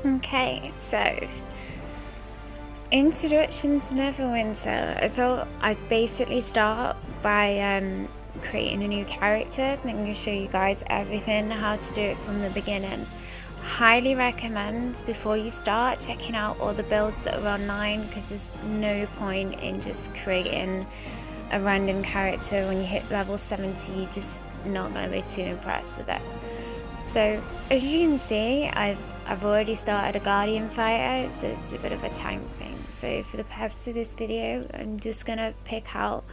Okay, so introduction to Neverwinter. I thought I'd basically start by creating a new character. I'm going to show you guys everything, how to do it from the beginning. Highly recommend before you start checking out all the builds that are online, because there's no point in just creating a random character. When you hit level 70, you're just not going to be too impressed with it. So as you can see, I've already started a guardian fighter, so it's a bit of a tank thing. So for the purpose of this video, I'm just gonna pick out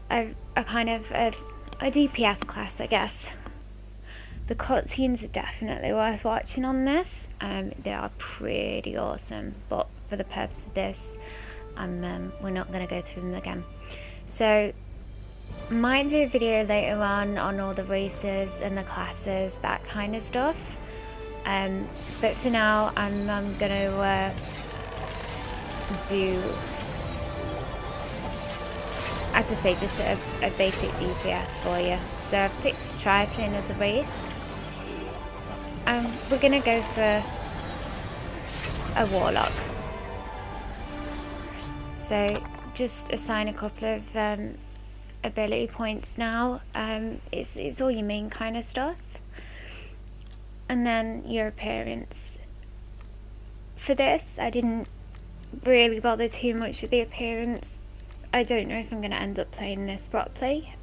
a kind of a DPS class, I guess. The cutscenes are definitely worth watching on this. They are pretty awesome, but for the purpose of this, we're not gonna go through them again. So might do a video later on all the races and the classes, that kind of stuff. But for now, I'm gonna do, as I say, just a basic DPS for you. So I've picked Trifling as a race. We're gonna go for a Warlock. So just assign a couple of ability points now. It's all your main kind of stuff, and then your appearance. For this, I didn't really bother too much with the appearance. I don't know if I'm going to end up playing this properly,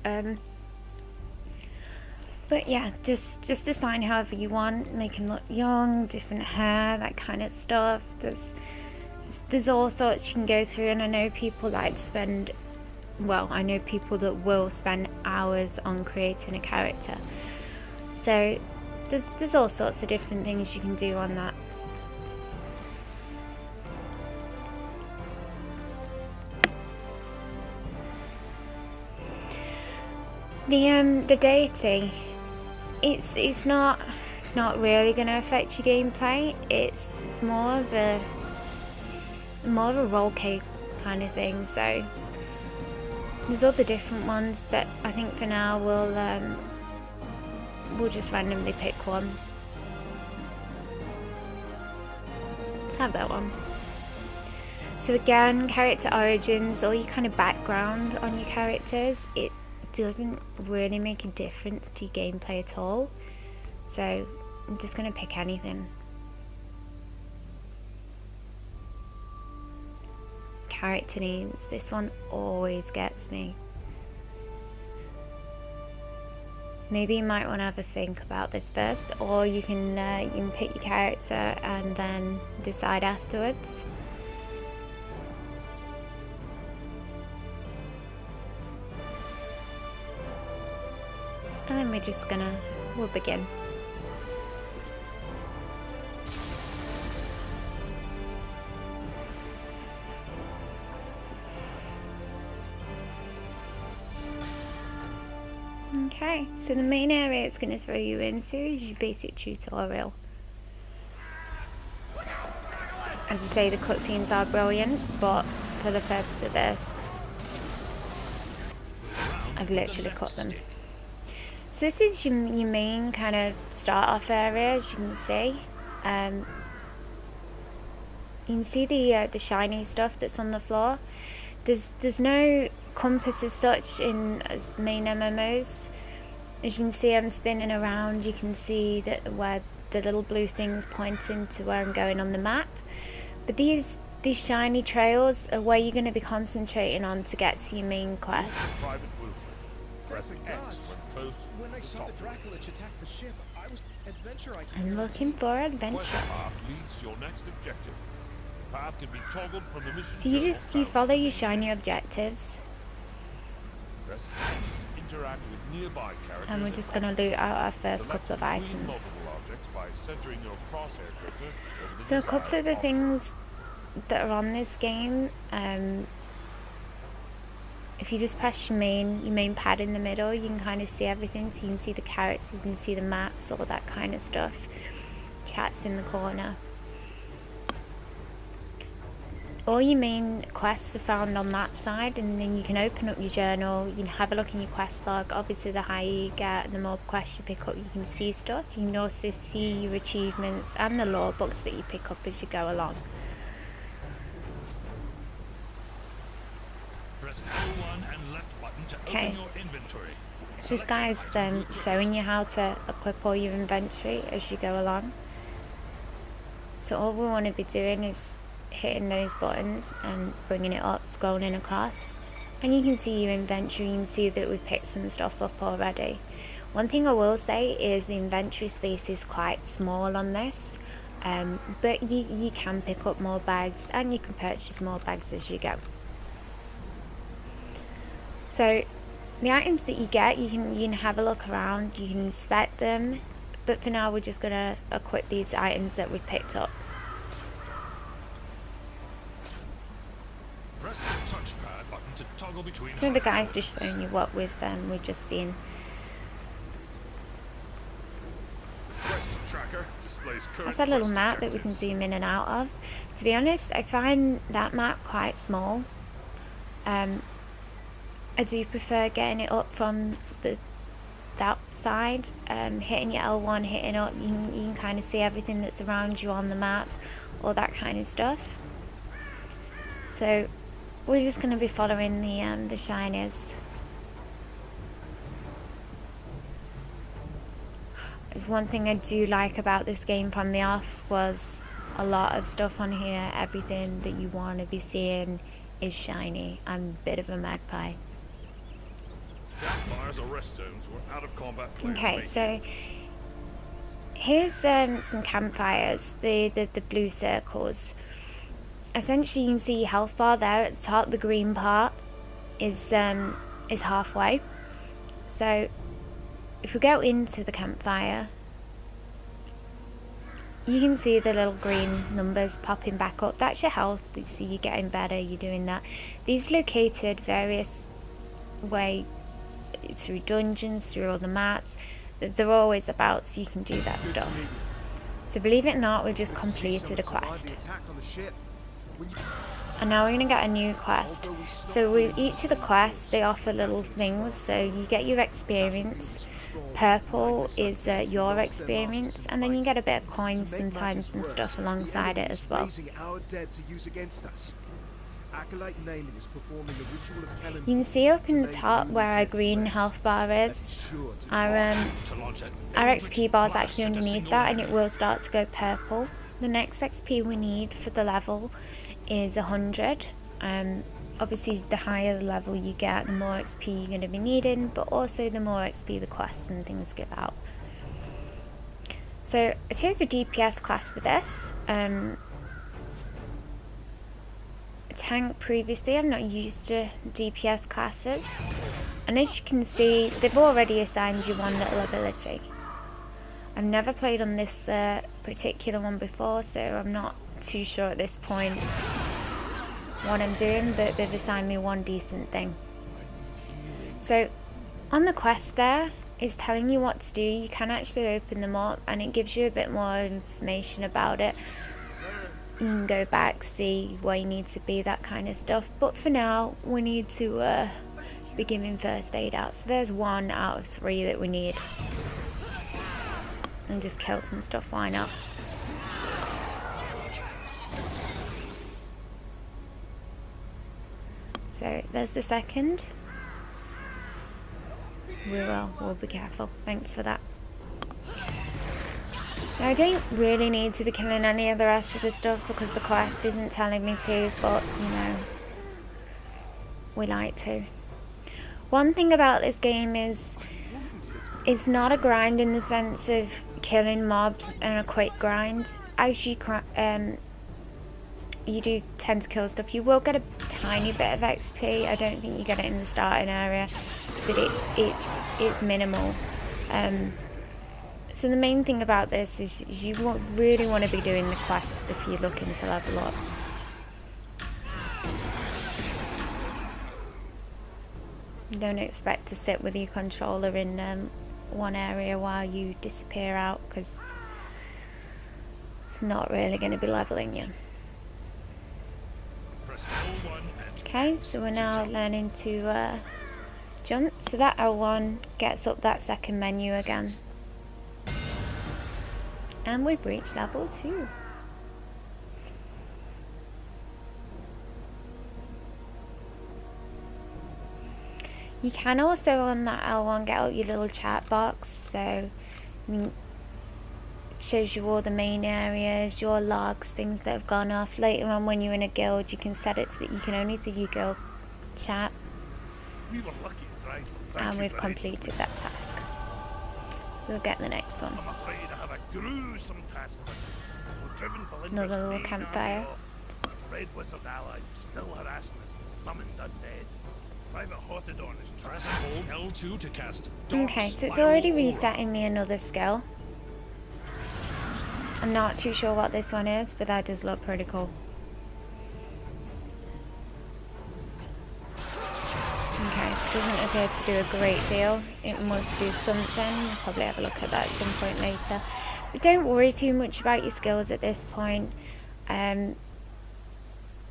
but yeah, just assign however you want. Make him look young, different hair, that kind of stuff. There's all sorts you can go through, and I know people like to spend, well, I know people that will spend hours on creating a character. So there's all sorts of different things you can do on that. The deity, it's not really going to affect your gameplay. It's more of a role cake kind of thing. So there's other different ones, but I think for now we'll just randomly pick one. Let's have that one. So again, character origins, or your kind of background on your characters, it doesn't really make a difference to your gameplay at all. So I'm just going to pick anything. Character names, this one always gets me. Maybe you might want to have a think about this first, or you can pick your character and then decide afterwards. And then we'll begin. Okay, so the main area it's going to throw you into is your basic tutorial. As I say, the cutscenes are brilliant, but for the purpose of this, I've literally cut them. So this is your main kind of start off area, as you can see. You can see the shiny stuff that's on the floor. There's no compass as such in as main MMOs. As you can see, I'm spinning around. You can see that where the little blue thing's pointing to where I'm going on the map. But these shiny trails are where you're going to be concentrating on to get to your main quests. I'm looking for adventure. So you follow your shiny objectives, and we're just going to loot out our first couple of items. So a couple of the things that are on this game, if you just press your main pad in the middle, you can kind of see everything. So you can see the characters, you can see the maps, all that kind of stuff. Chat's in the corner. all your main quests are found on that side, and then you can open up your journal, you can have a look in your quest log. Obviously the higher you get, the more quests you pick up, you can see stuff. You can also see your achievements and the lore books that you pick up as you go along. Press L1 and left button to open your inventory. So this guy's showing you how to equip all your inventory as you go along. So all we want to be doing is hitting those buttons and bringing it up, scrolling across, and you can see your inventory. You can see that we've picked some stuff up already. One thing I will say is the inventory space is quite small on this, but you can pick up more bags and you can purchase more bags as you go. So the items that you get, you can have a look around, you can inspect them, but for now we're just going to equip these items that we picked up. Press the touchpad button to toggle between. So the guy's just showing you what we've just seen. Quest tracker displays current. That's a little map that we can zoom in and out of. To be honest, I find that map quite small. I do prefer getting it up from that side, hitting your L1, hitting up, you can kind of see everything that's around you on the map, all that kind of stuff. So we're just going to be following the shinies. There's one thing I do like about this game from the off was a lot of stuff on here. Everything that you want to be seeing is shiny. I'm a bit of a magpie. Campfires or rest zones were out of combat. Okay, so here's some campfires, the blue circles. Essentially you can see your health bar there at the top. The green part is halfway. So if we go into the campfire, you can see the little green numbers popping back up. That's your health, so you're getting better, you're doing that. These located various way through dungeons, through all the maps. They're always about, so you can do that stuff. So believe it or not, we've just completed a quest. And now we're going to get a new quest. So with each of the quests, they offer little things. So you get your experience. Purple is your experience, and then you get a bit of coins, sometimes some stuff alongside it as well. You can see up in the top where our green health bar is. Our XP bar is actually underneath that, and it will start to go purple. The next XP we need for the level is 100. Obviously the higher the level you get, the more XP you're going to be needing, but also the more XP the quests and things give out. So I chose the DPS class for this. Tank previously, I'm not used to DPS classes, and as you can see, they've already assigned you one little ability. I've never played on this particular one before, so I'm not too sure at this point what I'm doing, but they've assigned me one decent thing. So on the quest there, it's telling you what to do. You can actually open them up and it gives you a bit more information about it. You can go back, see where you need to be, that kind of stuff. But for now, we need to be giving first aid out. So there's 1 out of 3 that we need. And just kill some stuff, why not? So there's the second. We'll be careful. Thanks for that. Now, I don't really need to be killing any of the rest of the stuff because the quest isn't telling me to, but you know, we like to. One thing about this game is it's not a grind in the sense of killing mobs and a quick grind. As you do tend to kill stuff, you will get a tiny bit of XP. I don't think you get it in the starting area, but it's minimal. So the main thing about this is you really want to be doing the quests if you're looking to level up. Don't expect to sit with your controller in one area while you disappear out, because it's not really going to be leveling you. L1 and Okay, so we're now learning to jump. So that L1 gets up that second menu again. And we've reached level 2. You can also on that L1 get out your little chat box, so I mean, it shows you all the main areas, your logs, things that have gone off. Later on when you're in a guild, you can set it so that you can only see your guild chat. we were lucky to drive them. Thank And you we've very completed that task. So we'll get the next one. I'm afraid I have a gruesome task for you. We've driven Valindra's Another little main campfire. army off. Red Wizard allies are still harassing us with summoned undead. Private Hothodon is Press trying and hold L2 to cast Dark Okay, so it's Spiral already Aura. resetting me another skill. I'm not too sure what this one is, but that does look pretty cool. Okay, doesn't appear to do a great deal. It must do something. I'll probably have a look at that at some point later. But don't worry too much about your skills at this point.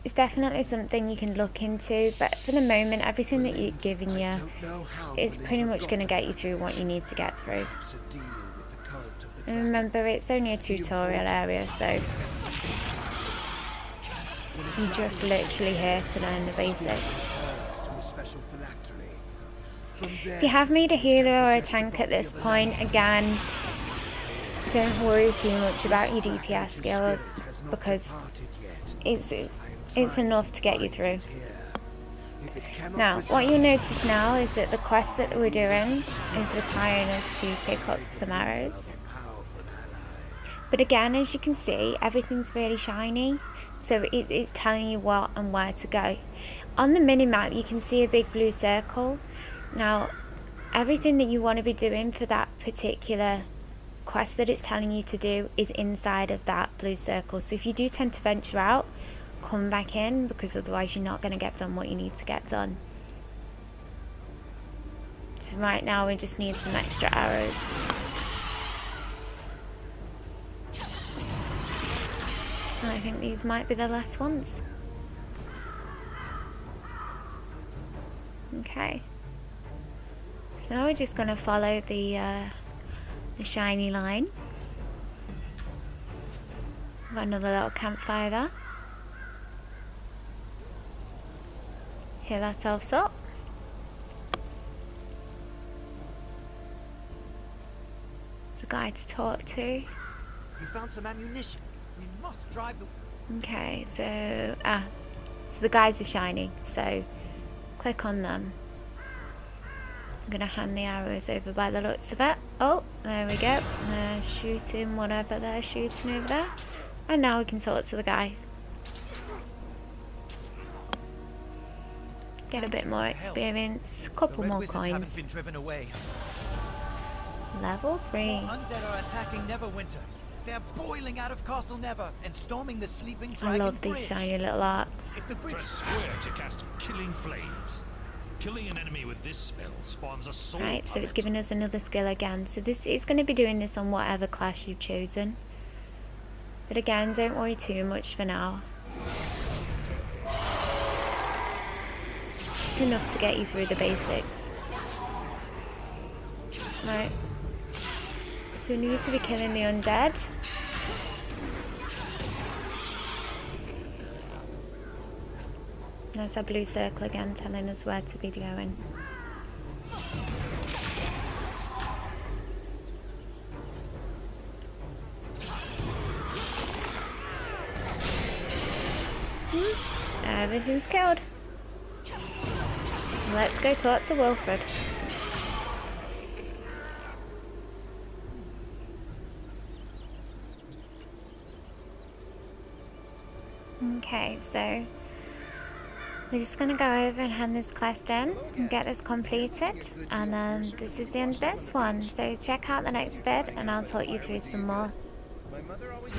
It's definitely something you can look into, but for the moment, everything that you're giving you is pretty much going to get you through what you need to get through. And remember, it's only a tutorial area, so you're just literally here to learn the basics. If you have made a healer or a tank at this point, again, don't worry too much about your DPS skills, because it's enough to get you through. Now, what you'll notice now is that the quest that we're doing is requiring us to pick up some arrows. But again, as you can see, everything's really shiny, so it's telling you what and where to go. On the minimap, you can see a big blue circle. Now, everything that you want to be doing for that particular quest that it's telling you to do is inside of that blue circle. So if you do tend to venture out, come back in, because otherwise you're not going to get done what you need to get done. So right now we just need some extra arrows. I think these might be the last ones. Okay. So now we're just going to follow the shiny line. Got another little campfire there. Heal ourselves up. There's a guy to talk to. You found some ammunition. We must drive the... Okay, so the guys are shiny, so click on them. I'm gonna hand the arrows over by the looks of it. Oh, there we go. They're shooting whatever they're shooting over there. And now we can talk to the guy. Get a bit more experience, a couple more Haven't coins. been driven away. Level 3. More undead are attacking Neverwinter. They're boiling out of Castle Never and storming the sleeping I dragon love these bridge. shiny little arcs. If the bridge... Press square to cast Killing Flames. Killing an enemy with this spell spawns a soul Right, so it's pellet. giving us another skill again. So this is going to be doing this on whatever class you've chosen. But again, don't worry too much for now. Enough to get you through the basics. Right. So we need to be killing the undead. There's a blue circle again telling us where to be going. Everything's killed. Let's go talk to Wilfred. Okay, so we're just going to go over and hand this quest in and get this completed, and then this is the end of this one. So check out the next vid and I'll talk you through some more. My mother always